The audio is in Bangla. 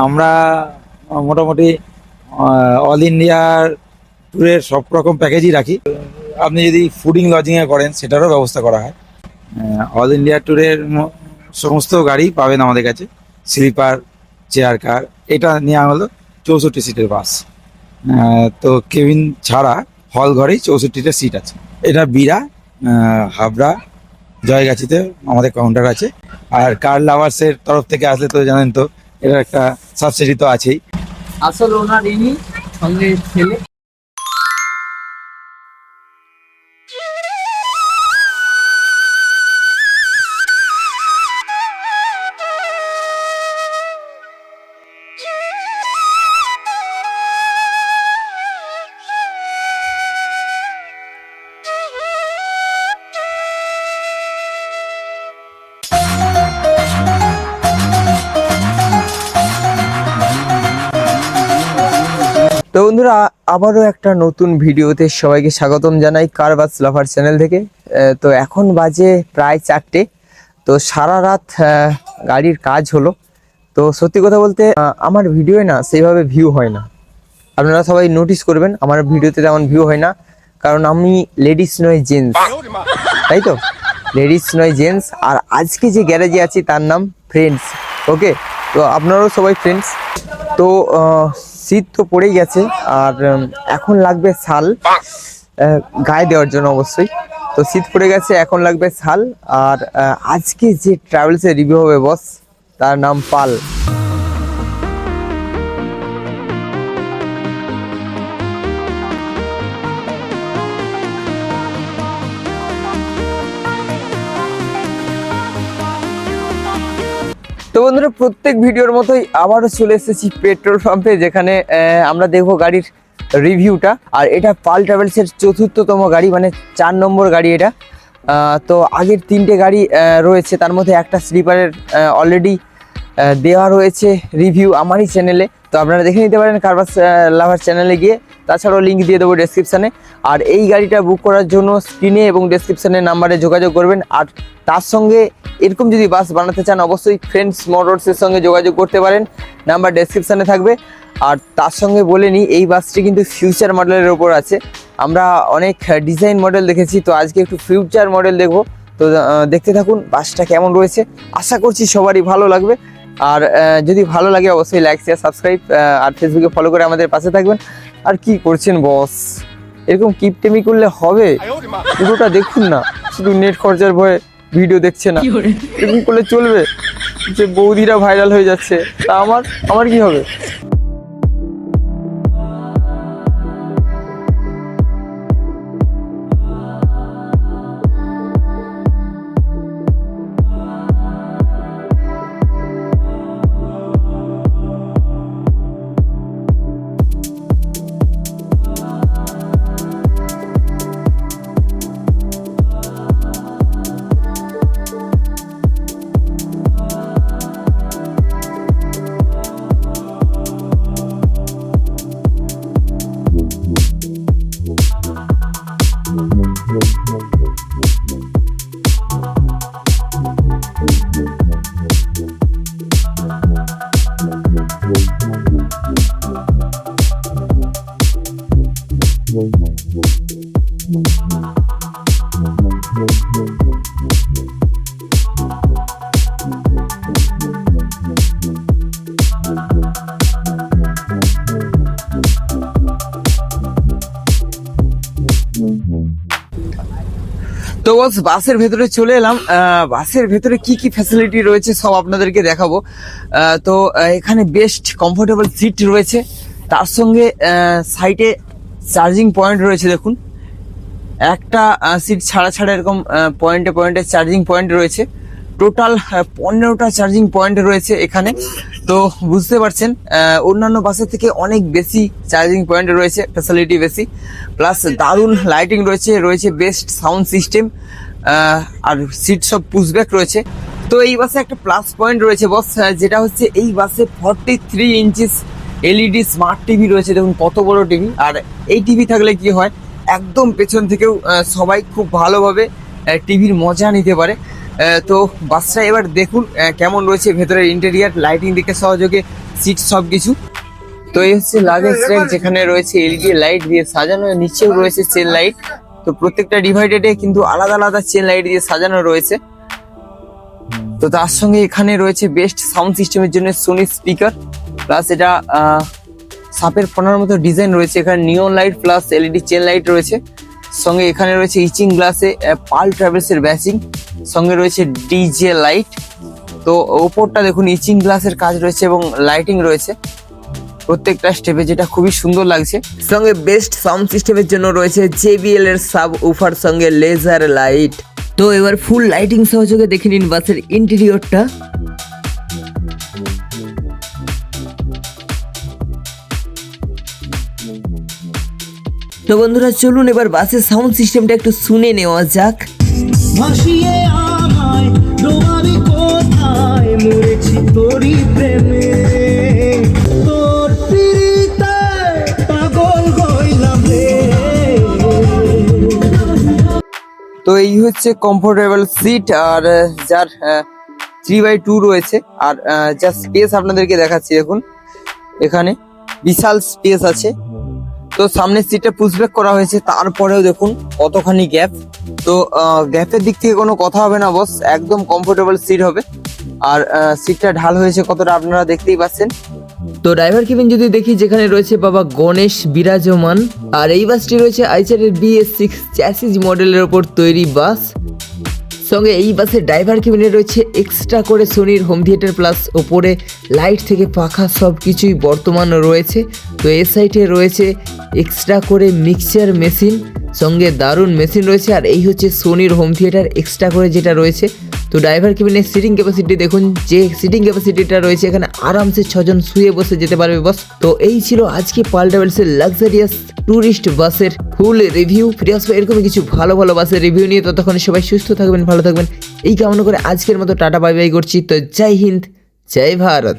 আমরা মোটামুটি অল ইন্ডিয়ার ট্যুরের সব রকম প্যাকেজই রাখি। আপনি যদি ফুডিং লজিংয়ে করেন সেটারও ব্যবস্থা করা হয়। অল ইন্ডিয়া ট্যুরের সমস্ত গাড়ি পাবেন আমাদের কাছে, স্লিপার, চেয়ার কার। এটা নেওয়া হলো 64 সিটের বাস। তো কেবিন ছাড়া হল ঘরেই 64টা সিট আছে। এটা বিরা, হাবড়া, জয়গাছিতে আমাদের কাউন্টার আছে। আর কার লাভার্সের তরফ থেকে আসলে তো জানেন তো এটা একটা সাবসিডি তো আছেই। আসল ওনার ইনি, সঙ্গে ছেলে। তো বন্ধুরা, আবারও একটা নতুন ভিডিওতে সবাইকে স্বাগতম জানাই কার বাস লাভার চ্যানেল থেকে। তো এখন বাজে প্রায় 4টে। তো সারা রাত গাড়ির কাজ হলো। তো সত্যি কথা বলতে আমার ভিডিওয়ে না সেইভাবে ভিউ হয় না। আপনারা সবাই নোটিস করবেন আমার ভিডিওতে তেমন ভিউ হয় না, কারণ আমি লেডিস নয় জেন্টস, তাই তো? লেডিস নয় জেন্টস। আর আজকে যে গ্যারেজে আছি তার নাম ফ্রেন্ডস। ওকে, তো আপনারাও সবাই ফ্রেন্ডস। তো শীত তো পড়েই গেছে, আর এখন লাগবে শাল গায়ে দেওয়ার জন্য অবশ্যই। তো শীত পড়ে গেছে, এখন লাগবে শাল। আর আজকে যে ট্রাভেলসের রিভিউ হবে বস, তার নাম পাল। তো বন্ধুরা, প্রত্যেক ভিডিওর মতোই আবারও চলে এসেছি পেট্রোল পাম্পে, যেখানে আমরা দেখবো গাড়ির রিভিউটা। আর এটা পাল ট্রাভেলসের 4র্থতম গাড়ি, মানে 4 নম্বর গাড়ি এটা। তো আগের 3টে গাড়ি রয়েছে, তার মধ্যে একটা স্লিপারের অলরেডি দেওয়া রয়েছে রিভিউ আমারই চ্যানেলে। তো আপনারা দেখে নিতে পারেন কার বাস লাভার চ্যানেলে গিয়ে। তাছাড়াও লিঙ্ক দিয়ে দেবো ডেসক্রিপশানে। আর এই গাড়িটা বুক করার জন্য স্ক্রিনে এবং ডেসক্রিপশানের নাম্বারে যোগাযোগ করবেন। আর তার সঙ্গে এরকম যদি বাস বানাতে চান, অবশ্যই ফ্রেন্ডস মোটরসের সঙ্গে যোগাযোগ করতে পারেন, নাম্বার ডেসক্রিপশানে থাকবে। আর তার সঙ্গে বলে নিই, এই বাসটি কিন্তু ফিউচার মডেলের ওপর আছে। আমরা অনেক ডিজাইন মডেল দেখেছি, তো আজকে একটু ফিউচার মডেল দেখবো। তো দেখতে থাকুন বাসটা কেমন রয়েছে। আশা করছি সবারই ভালো লাগবে। আর যদি ভালো লাগে অবশ্যই লাইক, শেয়ার, সাবস্ক্রাইব আর ফেসবুকে ফলো করে আমাদের পাশে থাকবেন। আর কি করছেন বস, এরকম কিপটেমি করলে হবে? পুরোটা দেখুন না, শুধু নেট খরচার ভয়ে ভিডিও দেখছে না। এরকম করলে চলবে? যে বৌদিরা ভাইরাল হয়ে যাচ্ছে, তা আমার কি হবে? তো বস, বাসের ভেতরে চলে এলাম। বাসের ভেতরে কি কি ফ্যাসিলিটি রয়েছে সব আপনাদেরকে দেখাবো। তো এখানে বেস্ট কমফোর্টেবল সিট রয়েছে, তার সঙ্গে সাইডে চার্জিং পয়েন্ট রয়েছে। দেখুন, একটা সিট ছাড়া ছাড়া এরকম পয়েন্টে পয়েন্টে চার্জিং পয়েন্ট রয়েছে। টোটাল 15টা চার্জিং পয়েন্ট রয়েছে এখানে। তো বুঝতে পারছেন অন্যান্য বাসের থেকে অনেক বেশি চার্জিং পয়েন্ট রয়েছে, ফ্যাসিলিটি বেশি, প্লাস দারুণ লাইটিং রয়েছে বেস্ট সাউন্ড সিস্টেম, আর সিট সব পুশব্যাক রয়েছে। তো এই বাসে একটা প্লাস পয়েন্ট রয়েছে বস, যেটা হচ্ছে এই বাসে 43 ইঞ্চিস এলইডি স্মার্ট টিভি রয়েছে। দেখুন কত বড় টিভি। আর এই টিভি থাকলে কি হয়, একদম পেছন থেকেও সবাই খুব ভালোভাবে টিভির মজা নিতে পারে। তো বাসটা এবার দেখুন কেমন রয়েছে ভেতরের ইন্টেরিয়ার, লাইটিং দিকে সহযোগে সিট সব কিছু। তো এই হচ্ছে লাগেজ র্যাক, যেখানে রয়েছে এলইডি লাইট দিয়ে সাজানো, নিচেও রয়েছে চেন লাইট। তো প্রত্যেকটা ডিভাইডেডে কিন্তু আলাদা আলাদা চেন লাইট দিয়ে সাজানো রয়েছে। তো তার সঙ্গে এখানে রয়েছে বেস্ট সাউন্ড সিস্টেমের জন্য সোনি স্পিকার, প্লাস এটা সাপের ফোনার মতো ডিজাইন রয়েছে। এখানে নিয়ন light plus LED chain light রয়েছে। সঙ্গে এখানে রয়েছে ইচিং গ্লাসে পাল ট্রাভেলস এর ব্যাচিং, সঙ্গে রয়েছে ডিজে লাইট। তো ওপরটা দেখুন ইচিং গ্লাসের কাজ রয়েছে এবং লাইটিং রয়েছে প্রত্যেকটা স্টেপে, যেটা খুবই সুন্দর লাগছে। সঙ্গে বেস্ট সাউন্ড সিস্টেমের জন্য রয়েছে JBL এর সাব উফার সঙ্গে লেজার লাইট। তো এবার ফুল লাইটিং সহযোগে দেখে নিন বাসের ইন্টেরিয়রটা। তো বন্ধুরা চলুন এবার বাসের সাউন্ড সিস্টেমটা একটু শুনে নেওয়া যাক। ভাসিয়ে আমায় ডোবাবি কোথায়, মরেছি তোরই প্রেমে, তোর পিড়িতে পাগল হইলাম রে। তো এই হচ্ছে কমফোর্টেবল সিট, আর যার 3x2 রয়েছে। আর যা স্পেস আপনাদেরকে দেখাচ্ছি, দেখুন এখানে বিশাল স্পেস আছে। তো সামনের সিটটা পুশব্যাক করা হয়েছে, তারপরেও দেখুন কতখানি গ্যাপ। তো গ্যাপের দিক থেকে কোনো কথা হবে না বস, একদম কমফোর্টেবল সিট হবে। আর সিটটা ঢাল হয়েছে কতটা আপনারা দেখতেই পাচ্ছেন। তো ড্রাইভার কেবিন যদি দেখি, যেখানে রয়েছে বাবা গণেশ বিরাজমান। আর এই বাসটি রয়েছে আইচারের BS6 চ্যাসিস মডেলের ওপর তৈরি বাস। সঙ্গে এই বাসের ড্রাইভার কেবিনে রয়েছে এক্সট্রা করে সোনির হোম থিয়েটার, প্লাস ওপরে লাইট থেকে পাখা সব কিছুই বর্তমান রয়েছে। তো এ সাইডে রয়েছে এক্সট্রা করে মিক্সচার মেশিন, সঙ্গে দারুণ মেশিন রয়েছে। আর এই হচ্ছে সোনির হোম থিয়েটার এক্সট্রা করে যেটা রয়েছে। তো ড্রাইভার কেবিনের সিটিং ক্যাপাসিটি দেখুন, যে সিটিং ক্যাপাসিটিটা রয়েছে এখানে আরামসে 6 জন শুয়ে বসে যেতে পারবে বস। তো এই ছিল আজকে পাল ট্রাভেলসের লাক্সারিয়াস ট্যুরিস্ট বাসের ফুল রিভিউ। ফিরে আসবো এরকমই কিছু ভালো ভালো বাসের রিভিউ নিয়ে। ততক্ষণ সবাই সুস্থ থাকবেন, ভালো থাকবেন, এই কামনা করে আজকের মতো টাটা বাই বাই করছি। তো জয় হিন্দ, জয় ভারত।